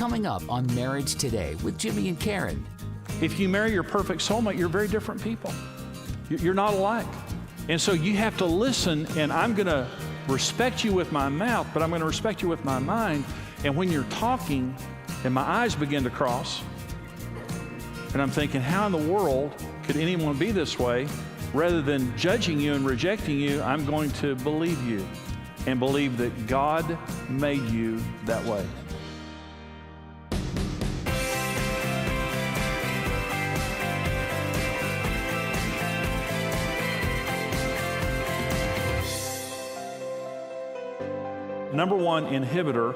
coming up on Marriage Today with Jimmy and Karen. If you marry your perfect soulmate, you're very different people. You're not alike. And so you have to listen, and I'm going to respect you with my mouth, but I'm going to respect you with my mind. And when you're talking and my eyes begin to cross, and I'm thinking, how in the world could anyone be this way? Rather than judging you and rejecting you, I'm going to believe you and believe that God made you that way. Number one inhibitor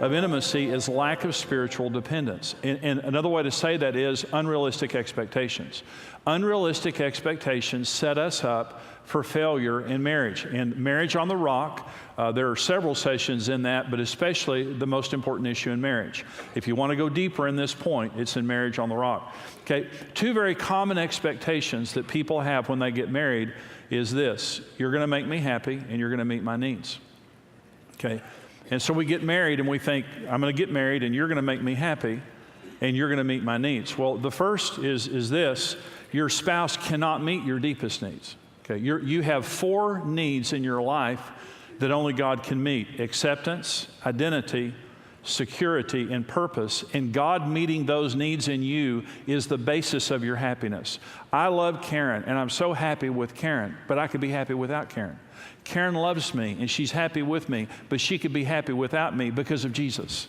of intimacy is lack of spiritual dependence. And another way to say that is unrealistic expectations. Unrealistic expectations set us up for failure in marriage. And Marriage on the Rock, there are several sessions in that, but especially the most important issue in marriage. If you want to go deeper in this point, it's in Marriage on the Rock. Okay, two very common expectations that people have when they get married is this: you're going to make me happy and you're going to meet my needs. Okay, and so we get married and we think, I'm going to get married and you're going to make me happy and you're going to meet my needs. Well, the first is this: your spouse cannot meet your deepest needs. Okay, you have four needs in your life that only God can meet: acceptance, identity, security, and purpose. And God meeting those needs in you is the basis of your happiness. I love Karen, and I'm so happy with Karen, but I could be happy without Karen. Karen loves me, and she's happy with me, but she could be happy without me because of Jesus.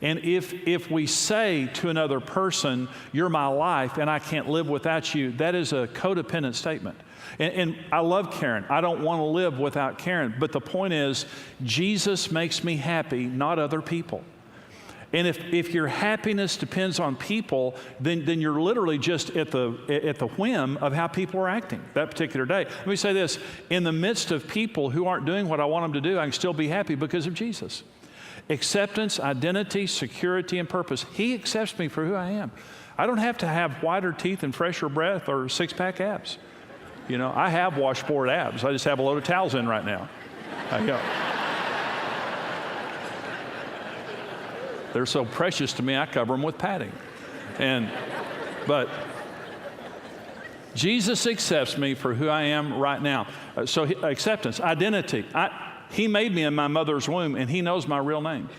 And if we say to another person, you're my life, and I can't live without you, that is a codependent statement. And I love Karen. I don't want to live without Karen. But the point is, Jesus makes me happy, not other people. And if your happiness depends on people, then you're literally just at the whim of how people are acting that particular day. Let me say this: in the midst of people who aren't doing what I want them to do, I can still be happy because of Jesus. Acceptance, identity, security, and purpose. He accepts me for who I am. I don't have to have whiter teeth and fresher breath or six-pack abs. You know, I have washboard abs. I just have a load of towels in right now. They're so precious to me, I cover them with padding. But Jesus accepts me for who I am right now. So acceptance, identity. He made me in my mother's womb, and He knows my real name.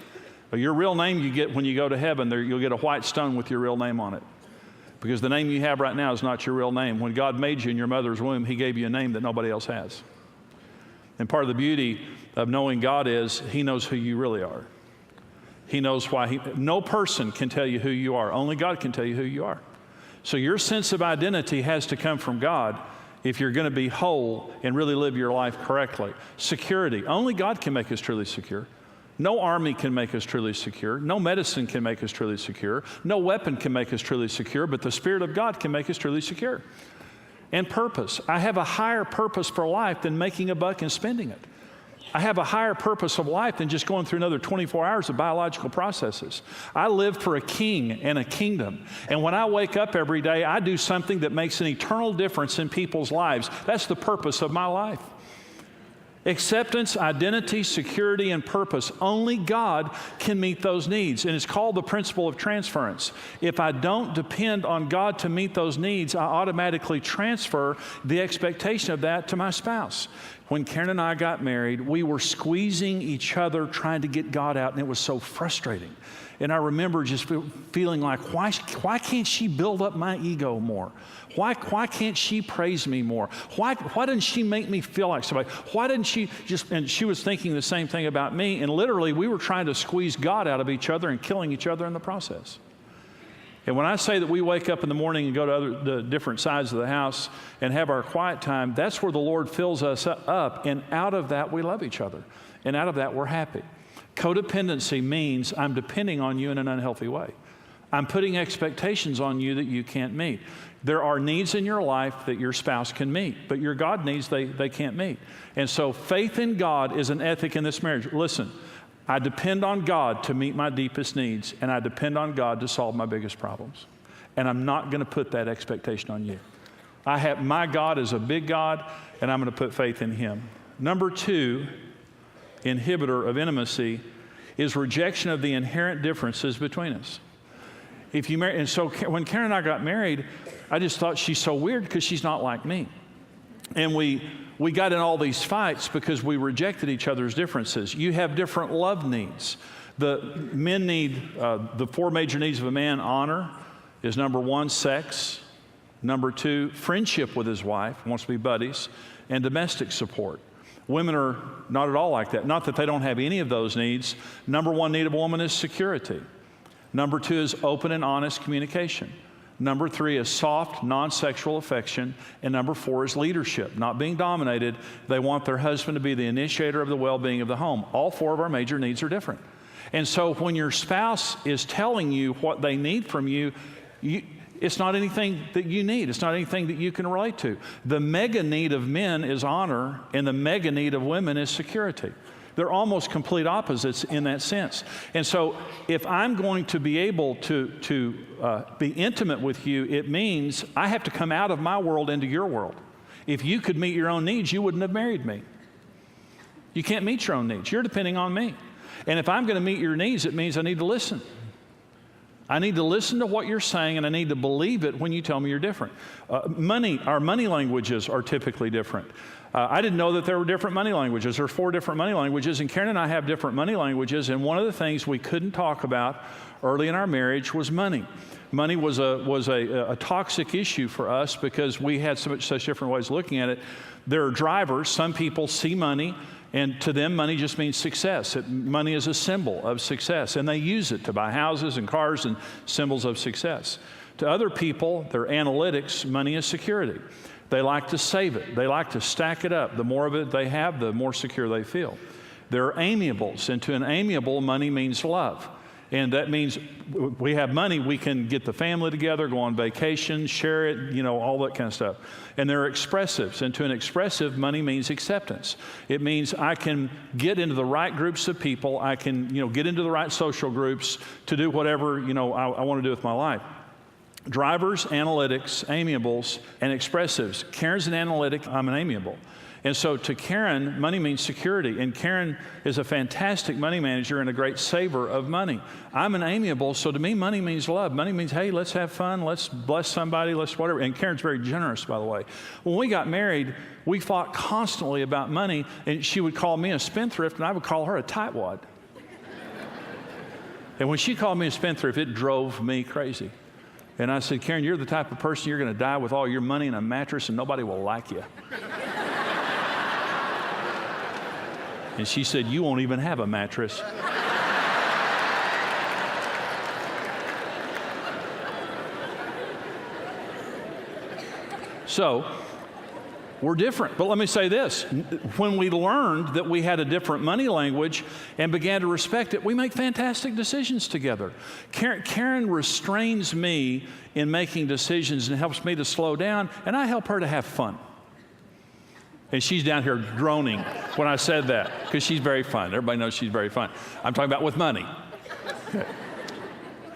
Your real name you get when you go to heaven. You'll get a white stone with your real name on it. Because the name you have right now is not your real name. When God made you in your mother's womb, He gave you a name that nobody else has. And part of the beauty of knowing God is He knows who you really are. He knows why. No person can tell you who you are. Only God can tell you who you are. So your sense of identity has to come from God if you're going to be whole and really live your life correctly. Security. Only God can make us truly secure. No army can make us truly secure. No medicine can make us truly secure. No weapon can make us truly secure, but the Spirit of God can make us truly secure. And purpose. I have a higher purpose for life than making a buck and spending it. I have a higher purpose of life than just going through another 24 hours of biological processes. I live for a king and a kingdom. And when I wake up every day, I do something that makes an eternal difference in people's lives. That's the purpose of my life. Acceptance, identity, security, and purpose. Only God can meet those needs. And it's called the principle of transference. If I don't depend on God to meet those needs, I automatically transfer the expectation of that to my spouse. When Karen and I got married, we were squeezing each other, trying to get God out, and it was so frustrating. And I remember just feeling like, why can't she build up my ego more? Why can't she praise me more? Why didn't she make me feel like somebody? Why didn't she just, and she was thinking the same thing about me, and literally we were trying to squeeze God out of each other and killing each other in the process. And when I say that we wake up in the morning and go to the different sides of the house and have our quiet time, that's where the Lord fills us up, and out of that we love each other, and out of that we're happy. Codependency means I'm depending on you in an unhealthy way. I'm putting expectations on you that you can't meet. There are needs in your life that your spouse can meet, but your God needs they can't meet. And so faith in God is an ethic in this marriage. Listen, I depend on God to meet my deepest needs, and I depend on God to solve my biggest problems. And I'm not going to put that expectation on you. My God is a big God, and I'm going to put faith in Him. Number two inhibitor of intimacy is rejection of the inherent differences between us. If you marry, and so when Karen and I got married, I just thought she's so weird because she's not like me. And we got in all these fights because we rejected each other's differences. You have different love needs. The men need, the 4 major needs of a man: honor is number 1, sex. Number 2, friendship with his wife, wants to be buddies, and domestic support. Women are not at all like that. Not that they don't have any of those needs. Number 1 need of a woman is security. Number 2 is open and honest communication. Number 3 is soft, non-sexual affection. And number 4 is leadership, not being dominated. They want their husband to be the initiator of the well-being of the home. All 4 of our major needs are different. And so when your spouse is telling you what they need from you, it's not anything that you need. It's not anything that you can relate to. The mega need of men is honor, and the mega need of women is security. They're almost complete opposites in that sense. And so if I'm going to be able to be intimate with you, it means I have to come out of my world into your world. If you could meet your own needs, you wouldn't have married me. You can't meet your own needs. You're depending on me. And if I'm going to meet your needs, it means I need to listen. I need to listen to what you're saying, and I need to believe it when you tell me you're different. Our money languages are typically different. I didn't know that there were different money languages. There are 4 different money languages, and Karen and I have different money languages, and one of the things we couldn't talk about early in our marriage was money. Money was a toxic issue for us because we had such different ways of looking at it. There are drivers. Some people see money, and to them, money just means success. Money is a symbol of success, and they use it to buy houses and cars and symbols of success. To other people, their analytics, money is security. They like to save it. They like to stack it up. The more of it they have, the more secure they feel. There are amiables, and to an amiable, money means love. And that means we have money, we can get the family together, go on vacation, share it, all that kind of stuff. And there are expressives, and to an expressive, money means acceptance. It means I can get into the right groups of people, I can, get into the right social groups to do whatever, I want to do with my life. Drivers, analytics, amiables, and expressives. Karen's an analytic, I'm an amiable. And so to Karen, money means security. And Karen is a fantastic money manager and a great saver of money. I'm an amiable, so to me, money means love. Money means, hey, let's have fun, let's bless somebody, let's whatever. And Karen's very generous, by the way. When we got married, we fought constantly about money, and she would call me a spendthrift, and I would call her a tightwad. And when she called me a spendthrift, it drove me crazy. And I said, Karen, you're the type of person you're going to die with all your money in a mattress, and nobody will like you. And she said, you won't even have a mattress. So, we're different. But let me say this. When we learned that we had a different money language and began to respect it, we make fantastic decisions together. Karen restrains me in making decisions and helps me to slow down, and I help her to have fun. And she's down here groaning when I said that, because she's very fun. Everybody knows she's very fun. I'm talking about with money.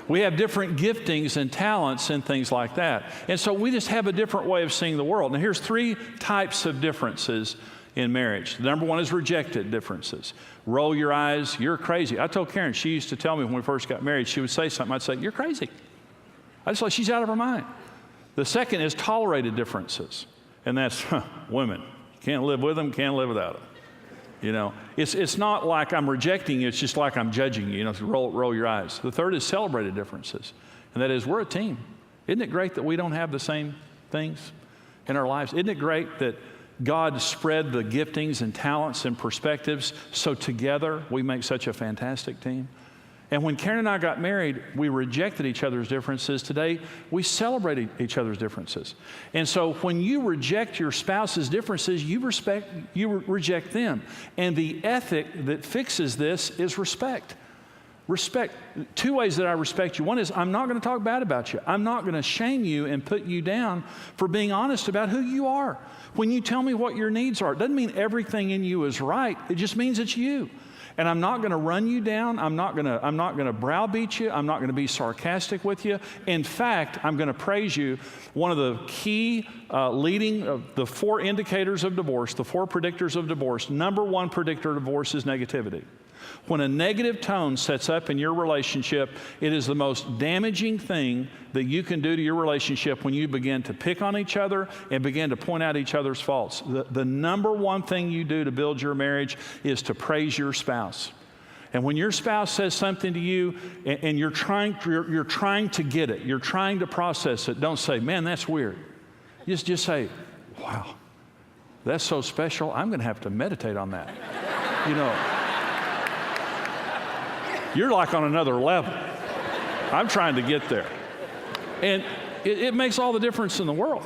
We have different giftings and talents and things like that. And so we just have a different way of seeing the world. Now here's 3 types of differences in marriage. The number 1 is rejected differences. Roll your eyes, you're crazy. I told Karen, she used to tell me when we first got married, she would say something, I'd say, you're crazy. I just thought she's out of her mind. The second is tolerated differences. And that's women. Can't live with them, can't live without them. It's not like I'm rejecting you, it's just like I'm judging you, so roll your eyes. The third is celebrated differences, and that is we're a team. Isn't it great that we don't have the same things in our lives? Isn't it great that God spread the giftings and talents and perspectives so together we make such a fantastic team? And when Karen and I got married, we rejected each other's differences. Today, we celebrate each other's differences. And so when you reject your spouse's differences, you reject them. And the ethic that fixes this is respect. Respect. 2 ways that I respect you. One is I'm not going to talk bad about you. I'm not going to shame you and put you down for being honest about who you are. When you tell me what your needs are, it doesn't mean everything in you is right. It just means it's you. And I'm not going to run you down. I'm not going to browbeat you. I'm not going to be sarcastic with you. In fact, I'm going to praise you. One of the key the 4 indicators of divorce, the 4 predictors of divorce, number 1 predictor of divorce is negativity. When a negative tone sets up in your relationship, it is the most damaging thing that you can do to your relationship when you begin to pick on each other and begin to point out each other's faults. The number 1 thing you do to build your marriage is to praise your spouse. And when your spouse says something to you and you're trying to get it, you're trying to process it, don't say, man, that's weird. Just say, wow, that's so special. I'm going to have to meditate on that. You know, you're like on another level. I'm trying to get there. And it makes all the difference in the world.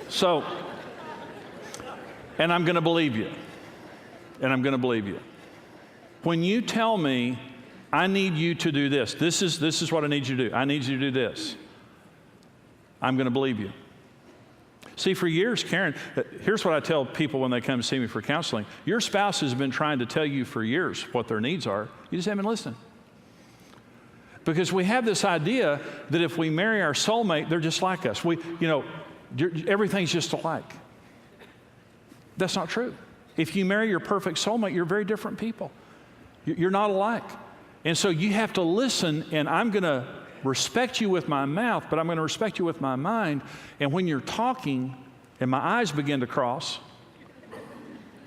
So, and I'm going to believe you. And I'm going to believe you. When you tell me, I need you to do this, this is what I need you to do. I need you to do this. I'm going to believe you. See, for years, Karen, here's what I tell people when they come to see me for counseling. Your spouse has been trying to tell you for years what their needs are. You just haven't listened. Because we have this idea that if we marry our soulmate, they're just like us. Everything's just alike. That's not true. If you marry your perfect soulmate, you're very different people. You're not alike. And so you have to listen, and I'm going to respect you with my mouth, but I'm going to respect you with my mind. And when you're talking, and my eyes begin to cross,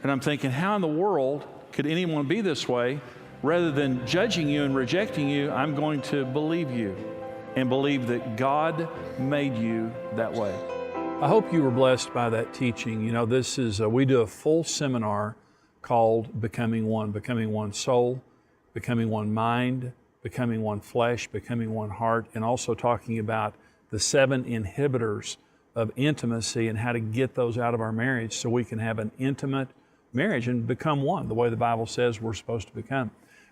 and I'm thinking, how in the world could anyone be this way? Rather than judging you and rejecting you, I'm going to believe you and believe that God made you that way. I hope you were blessed by that teaching. You know, we do a full seminar called Becoming One Soul, Becoming One Mind, Becoming One Flesh, Becoming One Heart, and also talking about the 7 inhibitors of intimacy and how to get those out of our marriage so we can have an intimate marriage and become one, the way the Bible says we're supposed to become.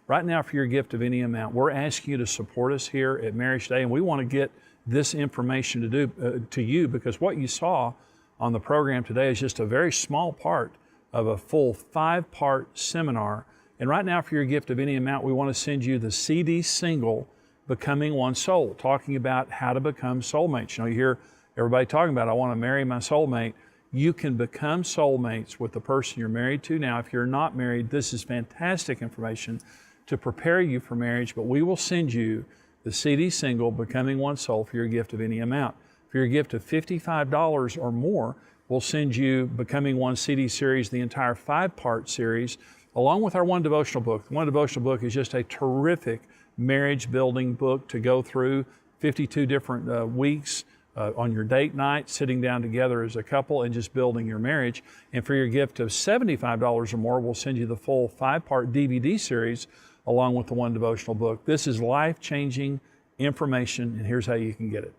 Right now, for your gift of any amount, we're asking you to support us here at Marriage Today, and we want to get this information to you because what you saw on the program today is just a very small part of a full 5-part seminar. And right now, for your gift of any amount, we want to send you the CD single, Becoming One Soul, talking about how to become soulmates. You know, you hear everybody talking about, I want to marry my soulmate. You can become soulmates with the person you're married to. Now, if you're not married, this is fantastic information to prepare you for marriage, but we will send you the CD single, Becoming One Soul, for your gift of any amount. For your gift of $55 or more, we'll send you Becoming One CD series, the entire 5-part series, along with our one devotional book. The one devotional book is just a terrific marriage building book to go through 52 different weeks on your date night, sitting down together as a couple and just building your marriage. And for your gift of $75 or more, we'll send you the full 5-part DVD series along with the one devotional book. This is life-changing information, and here's how you can get it.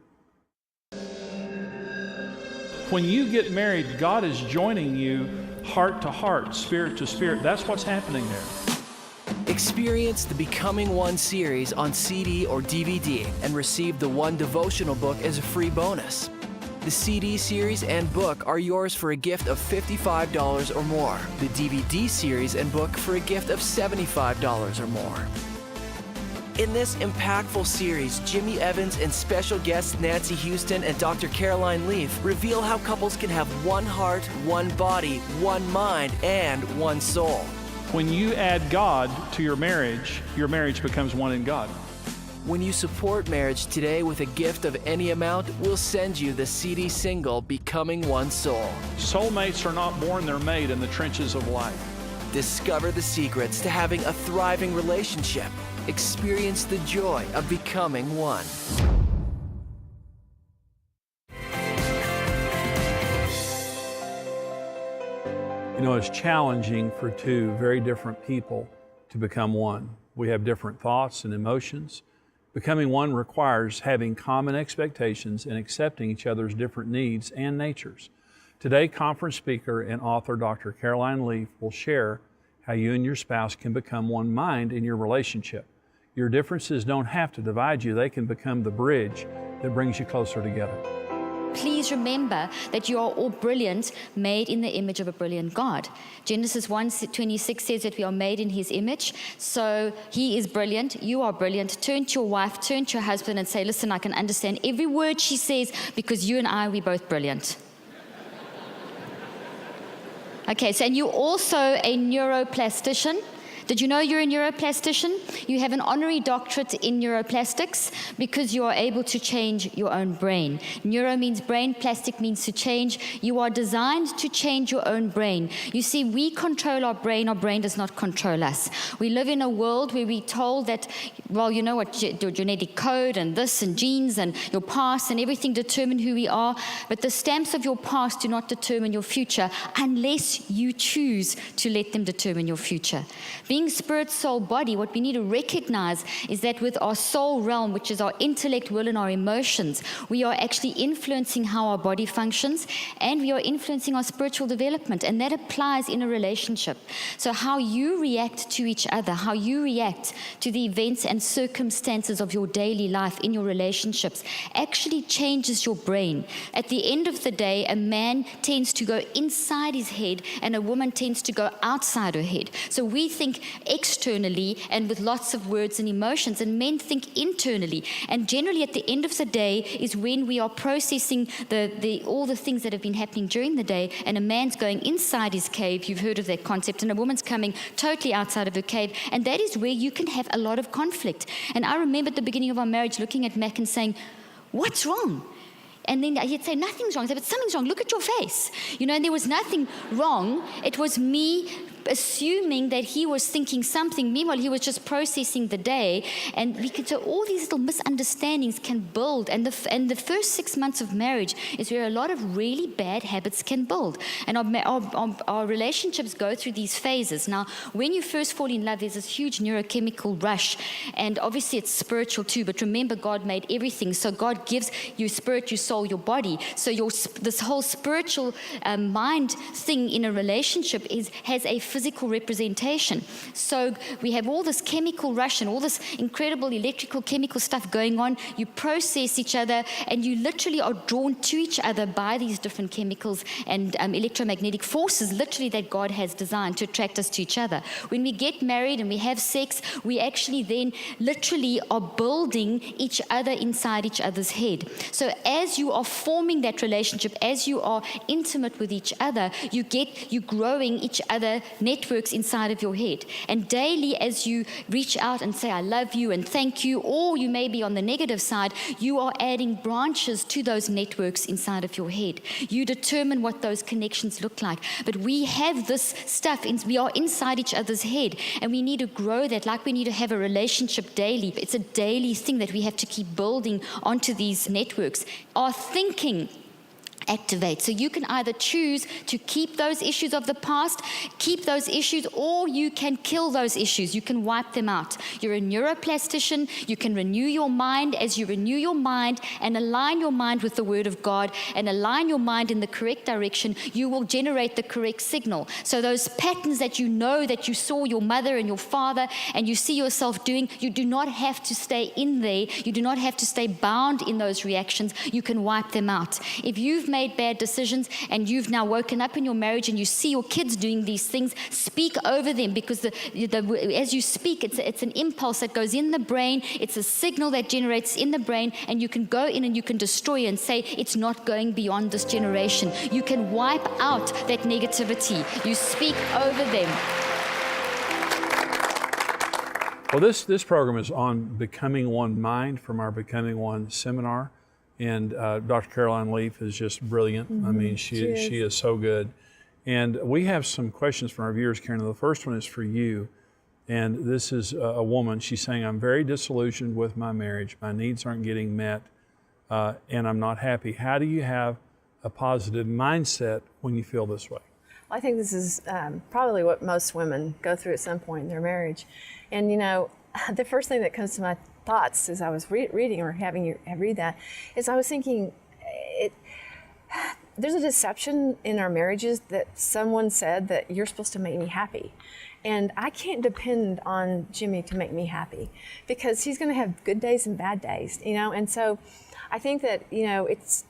When you get married, God is joining you heart to heart, spirit to spirit. That's what's happening there. Experience the Becoming One series on CD or DVD and receive the one devotional book as a free bonus. The CD series and book are yours for a gift of $55 or more. The DVD series and book for a gift of $75 or more. In this impactful series, Jimmy Evans and special guests Nancy Houston and Dr. Caroline Leaf reveal how couples can have one heart, one body, one mind, and one soul. When you add God to your marriage becomes one in God. When you support Marriage Today with a gift of any amount, we'll send you the CD single, Becoming One Soul. Soulmates are not born, they're made in the trenches of life. Discover the secrets to having a thriving relationship. Experience the joy of becoming one. You know, it's challenging for 2 very different people to become one. We have different thoughts and emotions. Becoming one requires having common expectations and accepting each other's different needs and natures. Today, conference speaker and author Dr. Caroline Leaf will share how you and your spouse can become one mind in your relationship. Your differences don't have to divide you. They can become the bridge that brings you closer together. please remember that you are all brilliant, made in the image of a brilliant God. Genesis 1:26 says that we are made in his image. So he is brilliant, you are brilliant. Turn to your wife, turn to your husband and say, listen, I can understand every word she says because you and I, we're both brilliant. Okay, so and you're also a neuroplastician. Did you know you're a neuroplastician? You have an honorary doctorate in neuroplastics because you are able to change your own brain. Neuro means brain, plastic means to change. You are designed to change your own brain. You see, we control our brain does not control us. We live in a world where we're told that, well, you know what, your genetic code and this and genes and your past and everything determine who we are, but the stamps of your past do not determine your future unless you choose to let them determine your future. Being spirit, soul, body, what we need to recognize is that with our soul realm, which is our intellect, will, and our emotions, we are actually influencing how our body functions, and we are influencing our spiritual development, and that applies in a relationship. So how you react to each other, how you react to the events and circumstances of your daily life in your relationships actually changes your brain. At the end of the day, a man tends to go inside his head, and a woman tends to go outside her head. So we think externally and with lots of words and emotions, and men think internally. And generally at the end of the day is when we are processing all the things that have been happening during the day, and a man's going inside his cave, you've heard of that concept, and a woman's coming totally outside of her cave, and that is where you can have a lot of conflict. And I remember at the beginning of our marriage looking at Mac and saying, what's wrong? And then he'd say, nothing's wrong. I'd say, but something's wrong. Look at your face. You know, and there was nothing wrong. It was me assuming that he was thinking something. Meanwhile, he was just processing the day. And so all these little misunderstandings can build. And the first 6 months of marriage is where a lot of really bad habits can build. And our relationships go through these phases. Now, when you first fall in love, there's this huge neurochemical rush. And obviously, it's spiritual too. But remember, God made everything. So God gives you spirit, your soul, your body. So this whole spiritual mind thing in a relationship has a physical representation. So we have all this chemical rush and all this incredible electrical chemical stuff going on. You process each other, and you literally are drawn to each other by these different chemicals and electromagnetic forces, literally, that God has designed to attract us to each other. When we get married and we have sex, we actually then literally are building each other inside each other's head. So as you are forming that relationship, as you are intimate with each other, you're growing each other networks inside of your head. And daily, as you reach out and say, I love you and thank you, or you may be on the negative side, you are adding branches to those networks inside of your head. You determine what those connections look like. But we have this stuff, we are inside each other's head, and we need to grow that, like we need to have a relationship daily. It's a daily thing that we have to keep building onto these networks. Our thinking activate. So you can either choose to keep those issues of the past, keep those issues, or you can kill those issues. You can wipe them out. You're a neuroplastician. You can renew your mind. As you renew your mind and align your mind with the Word of God and align your mind in the correct direction, you will generate the correct signal. So those patterns that you know that you saw your mother and your father and you see yourself doing, you do not have to stay in there. You do not have to stay bound in those reactions. You can wipe them out. If you've made bad decisions and you've now woken up in your marriage and you see your kids doing these things, speak over them, because as you speak, it's an impulse that goes in the brain. It's a signal that generates in the brain, and you can go in and you can destroy and say, it's not going beyond this generation. You can wipe out that negativity. You speak over them. Well, this program is on Becoming One Mind from our Becoming One seminar. And Dr. Caroline Leaf is just brilliant. I mean, she is so good. And we have some questions from our viewers, Karen. The first one is for you. And this is a woman. She's saying, I'm very disillusioned with my marriage. My needs aren't getting met, and I'm not happy. How do you have a positive mindset when you feel this way? Well, I think this is probably what most women go through at some point in their marriage. And, you know, the first thing that comes to my thoughts as I was reading or having you read that is I was thinking, there's a deception in our marriages that someone said that you're supposed to make me happy. And I can't depend on Jimmy to make me happy, because he's going to have good days and bad days, you know. And so I think that, it's,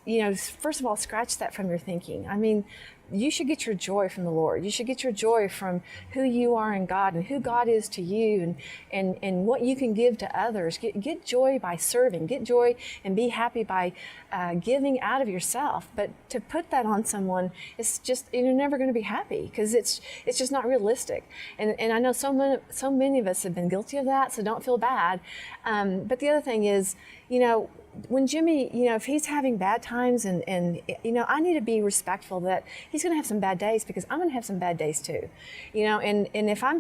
first of all, scratch that from your thinking. I mean, you should get your joy from the Lord. You should get your joy from who you are in God and who God is to you and what you can give to others. Get joy by serving. Get joy and be happy by giving out of yourself. But to put that on someone, it's just, you're never going to be happy because it's just not realistic. And I know so many of us have been guilty of that, so don't feel bad. But the other thing is, when Jimmy, if he's having bad times and I need to be respectful that he's going to have some bad days because I'm going to have some bad days too, and if I'm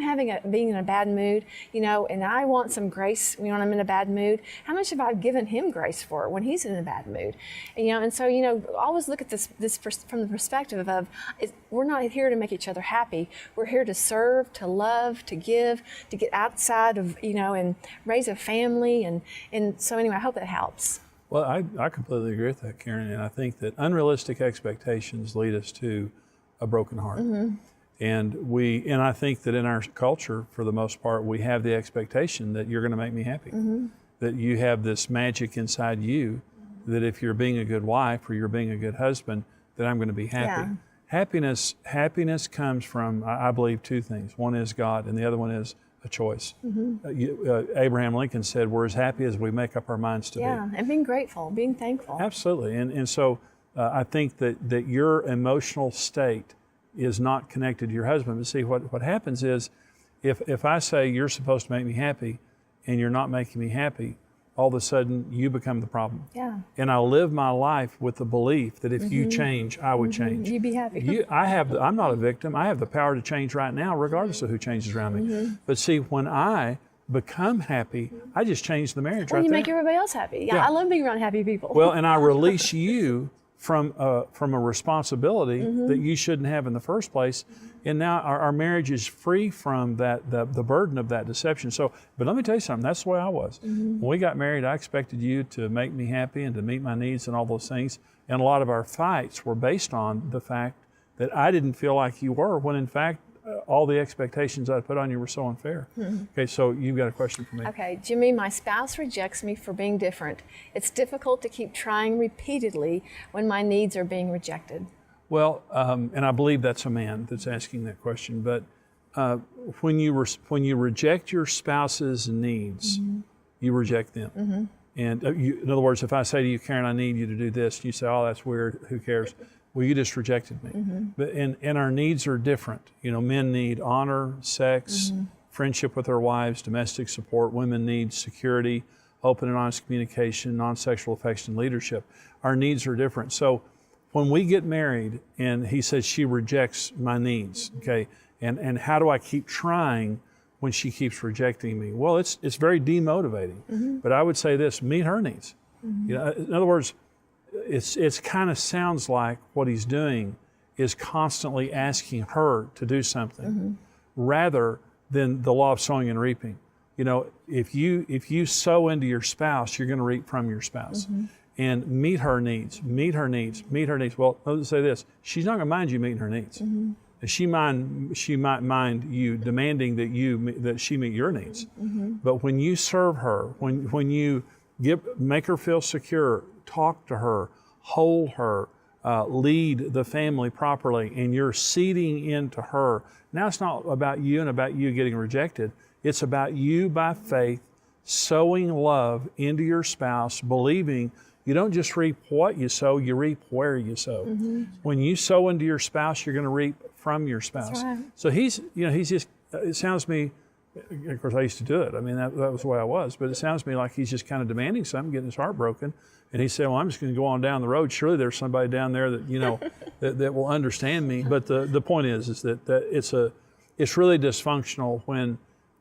being in a bad mood, and I want some grace, when I'm in a bad mood, how much have I given him grace for when he's in a bad mood? And so, always look at this from the perspective of, we're not here to make each other happy. We're here to serve, to love, to give, to get outside of, and raise a family. And so anyway, I hope that helps. Well, I completely agree with that, Karen, and I think that unrealistic expectations lead us to a broken heart. Mm-hmm. And I think that in our culture, for the most part, we have the expectation that you're going to make me happy, mm-hmm. that you have this magic inside you, that if you're being a good wife or you're being a good husband, that I'm going to be happy. Yeah. Happiness comes from, I believe, two things. One is God, and the other one is a choice. Mm-hmm. Abraham Lincoln said, we're as happy as we make up our minds to be. Yeah, and being grateful, being thankful. Absolutely. And so I think that your emotional state is not connected to your husband. But see, what happens is, if I say you're supposed to make me happy and you're not making me happy, all of a sudden you become the problem. Yeah. And I live my life with the belief that if mm-hmm. you change, I would mm-hmm. change. You'd be happy. I'm not a victim. I have the power to change right now, regardless of who changes around me. Mm-hmm. But see, when I become happy, I just change the marriage right there. You make everybody else happy. Yeah, I love being around happy people. Well, and I release you from a responsibility mm-hmm. that you shouldn't have in the first place. And now our marriage is free from the burden of that deception. So, but let me tell you something, that's the way I was. Mm-hmm. When we got married, I expected you to make me happy and to meet my needs and all those things. And a lot of our fights were based on the fact that I didn't feel like you were, when in fact, all the expectations I put on you were so unfair. Mm-hmm. Okay, so you've got a question for me. Okay, Jimmy, my spouse rejects me for being different. It's difficult to keep trying repeatedly when my needs are being rejected. Well, and I believe that's a man that's asking that question, but when you reject your spouse's needs, mm-hmm. you reject them. Mm-hmm. And in other words, if I say to you, Karen, I need you to do this, and you say, oh, that's weird, who cares? Well, you just rejected me. Mm-hmm. But and our needs are different. Men need honor, sex, mm-hmm. friendship with their wives, domestic support. Women need security, open and honest communication, non-sexual affection, leadership. Our needs are different. So when we get married and he says she rejects my needs, okay, and how do I keep trying when she keeps rejecting me? Well, it's very demotivating. Mm-hmm. But I would say this: meet her needs. Mm-hmm. In other words, it's kind of sounds like what he's doing is constantly asking her to do something, mm-hmm. rather than the law of sowing and reaping. If you sow into your spouse, you're going to reap from your spouse. Mm-hmm. And meet her needs. Well, let's say this: she's not going to mind you meeting her needs. Mm-hmm. She might mind you demanding that she meet your needs. Mm-hmm. But when you serve her, when you make her feel secure, talk to her, hold her, lead the family properly, and you're seeding into her. Now it's not about you and about you getting rejected. It's about you by faith sowing love into your spouse, believing you don't just reap what you sow, you reap where you sow. Mm-hmm. When you sow into your spouse, you're going to reap from your spouse. Right. So he's just, it sounds to me, of course I used to do it. I mean, that was the way I was, but it sounds to me like he's just kind of demanding something, getting his heart broken. And he said, well, I'm just going to go on down the road. Surely there's somebody down there that, that will understand me. But the point is that it's really dysfunctional when,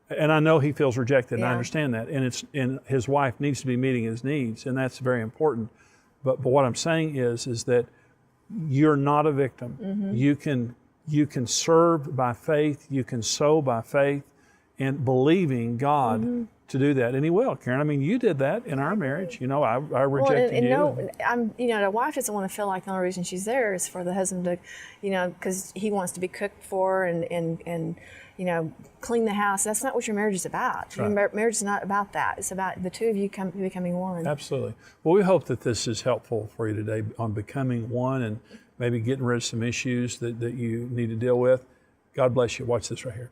and I know he feels rejected, and I understand that. And his wife needs to be meeting his needs, and that's very important. But what I'm saying is that you're not a victim. Mm-hmm. You can serve by faith, you can sow by faith, and believing God mm-hmm. to do that, and He will. Karen, I mean, you did that in our marriage. I rejected you. No, the wife doesn't want to feel like the only reason she's there is for the husband to, because he wants to be cooked for and clean the house. That's not what your marriage is about. Right. Your marriage is not about that. It's about the two of you becoming one. Absolutely. Well, we hope that this is helpful for you today on becoming one and maybe getting rid of some issues that you need to deal with. God bless you. Watch this right here.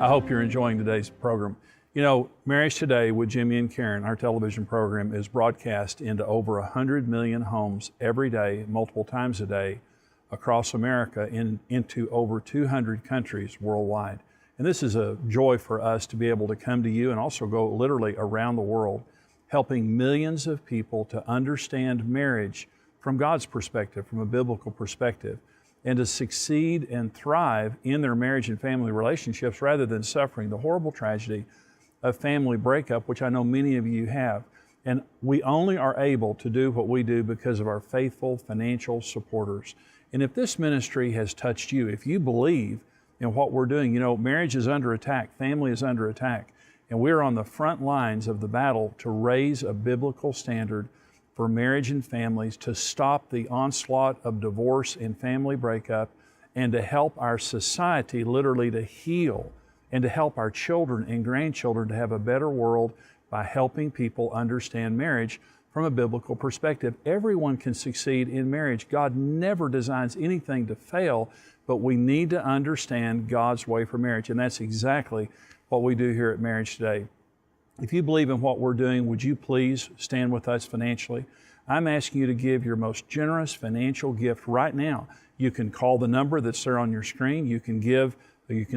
I hope you're enjoying today's program. Marriage Today with Jimmy and Karen, our television program, is broadcast into over 100 million homes every day, multiple times a day, across America, into over 200 countries worldwide. And this is a joy for us to be able to come to you and also go literally around the world, helping millions of people to understand marriage from God's perspective, from a biblical perspective, and to succeed and thrive in their marriage and family relationships rather than suffering the horrible tragedy of family breakup, which I know many of you have. And we only are able to do what we do because of our faithful financial supporters. And if this ministry has touched you, if you believe in what we're doing, marriage is under attack, family is under attack, and we're on the front lines of the battle to raise a biblical standard for marriage and families, to stop the onslaught of divorce and family breakup, and to help our society literally to heal, and to help our children and grandchildren to have a better world by helping people understand marriage from a biblical perspective. Everyone can succeed in marriage. God never designs anything to fail, but we need to understand God's way for marriage, and that's exactly what we do here at Marriage Today. If you believe in what we're doing, would you please stand with us financially? I'm asking you to give your most generous financial gift right now. You can call the number that's there on your screen. You can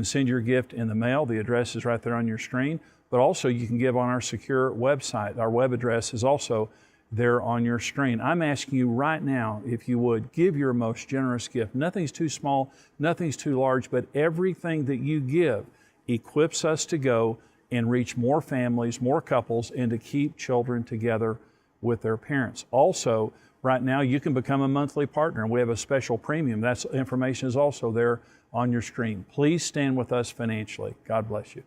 send your gift in the mail. The address is right there on your screen. But also you can give on our secure website. Our web address is also there on your screen. I'm asking you right now, if you would, give your most generous gift. Nothing's too small, nothing's too large, but everything that you give equips us to go and reach more families, more couples, and to keep children together with their parents. Also, right now, you can become a monthly partner. We have a special premium. That information is also there on your screen. Please stand with us financially. God bless you.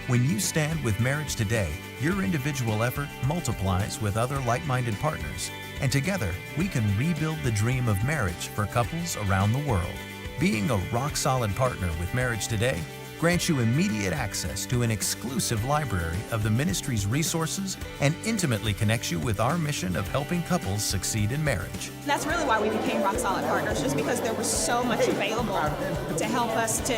When you stand with Marriage Today, your individual effort multiplies with other like-minded partners. And together, we can rebuild the dream of marriage for couples around the world. Being a rock-solid partner with Marriage Today grants you immediate access to an exclusive library of the ministry's resources and intimately connects you with our mission of helping couples succeed in marriage. That's really why we became Rock Solid Partners, just because there was so much available to help us to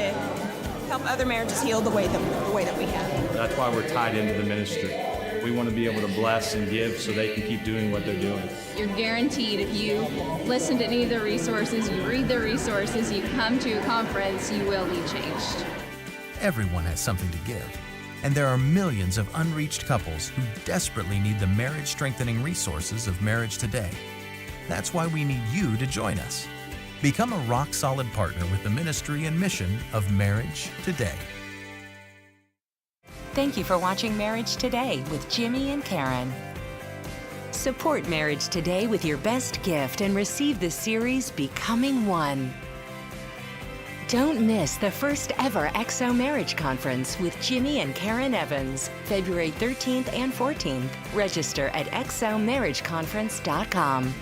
help other marriages heal the way that we have. That's why we're tied into the ministry. We want to be able to bless and give so they can keep doing what they're doing. You're guaranteed if you listen to any of the resources, you read the resources, you come to a conference, you will be changed. Everyone has something to give, and there are millions of unreached couples who desperately need the marriage-strengthening resources of Marriage Today. That's why we need you to join us. Become a rock-solid partner with the ministry and mission of Marriage Today. Thank you for watching Marriage Today with Jimmy and Karen. Support Marriage Today with your best gift and receive the series Becoming One. Don't miss the first ever XO Marriage Conference with Jimmy and Karen Evans, February 13th and 14th. Register at xomarriageconference.com.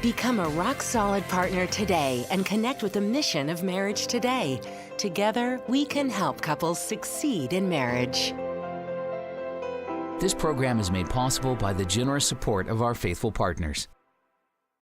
Become a rock-solid partner today and connect with the mission of Marriage Today. Together, we can help couples succeed in marriage. This program is made possible by the generous support of our faithful partners.